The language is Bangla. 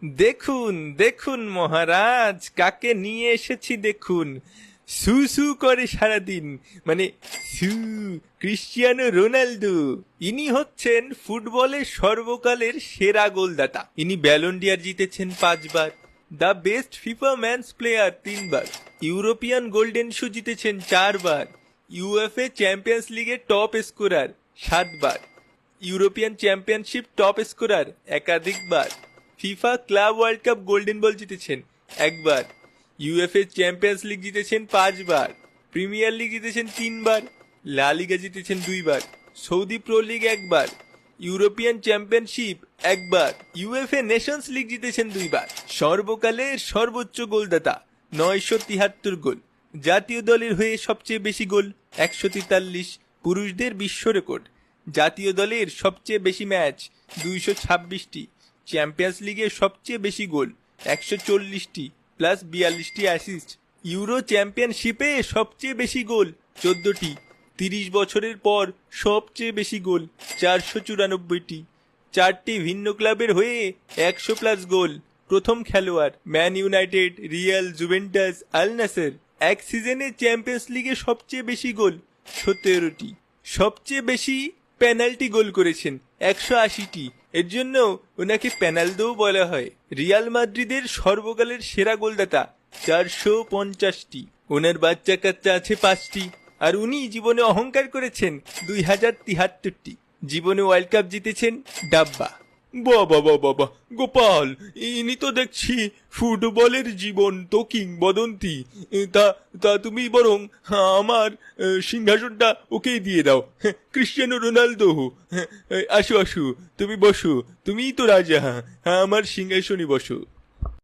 দেখুন দেখুন মহারাজ, কাকে নিয়ে এসেছি দেখুন। সু সু করে সারাদিন, মানে সু, ক্রিশ্চিয়ানো রোনালদো। ইনি হচ্ছেন ফুটবলের সর্বকালের সেরা গোলদাতা। ইনি ব্যালন ডি'অর জিতেছেন 5 বার, the best FIFA men's player 3 বার, ইউরোপিয়ান গোল্ডেন শু জিতেছেন 4 বার, ইউএফএ চ্যাম্পিয়ন্স লিগের টপ স্কোরার 7 বার, ইউরোপিয়ান চ্যাম্পিয়নশিপ টপ স্কোরার একাধিকবার, FIFA club world cup golden ball জিতেছেন 1 বার, ইউএফএ চ্যাম্পিয়ন্স লিগ জিতেছেন 5 বার, প্রিমিয়ার লিগ জিতেছেন 3 বার, লা লিগা জিতেছেন 2 বার, সৌদি প্রো লিগ 1 বার, ইউরোপিয়ান চ্যাম্পিয়নশিপ 1 বার, ইউএফএ নেশনস লিগ জিতেছেন 2 বার। সর্বকালের সর্বোচ্চ গোলদাতা 973 গোল। জাতীয় দলের হয়ে সবচেয়ে বেশি গোল 143, পুরুষদের বিশ্ব রেকর্ড। জাতীয় দলের সবচেয়ে বেশি ম্যাচ 226টি, চ্যাম্পিয়ন্স লিগে সবচেয়ে বেশি গোল 140টি প্লাস 42টি অ্যাসিস্ট, ইউরো চ্যাম্পিয়নশিপে সবচেয়ে বেশি গোল 14টি, 30 বছরের পর সবচেয়ে বেশি গোল 494টি, 4টি ভিন্ন ক্লাবের হয়ে 100+ গোল, প্রথম খেলোয়াড় ম্যান ইউনাইটেড, রিয়াল, জুভেন্টাস, আল নাসের। এক সিজনে চ্যাম্পিয়ন্স লিগে সবচেয়ে বেশি গোল 17টি, সবচেয়ে বেশি পেনাল্টি গোল করেছেন 180টি, এর জন্য ওনাকে পেনালদোও বলা হয়। রিয়াল মাদ্রিদের সর্বকালের সেরা গোলদাতা 450টি, ওনার বাচ্চা কাচ্চা আছে 5টি, আর উনি জীবনে অহংকার করেছেন 2073টি। জীবনে ওয়ার্ল্ড কাপ জিতেছেন ডাব্বা। বাবা বাবা বাবা, গোপাল, ইনি তো দেখছি ফুটবলের জীবন্ত কিংবদন্তি। তা তা তুমি বরং আমার সিংহাসনটা ওকেই দিয়ে দাও, ক্রিশ্চিয়ানো রোনালদো। আসো আসো, তুমি বসো, তুমিই তো রাজা, আমার সিংহাসনে বসো।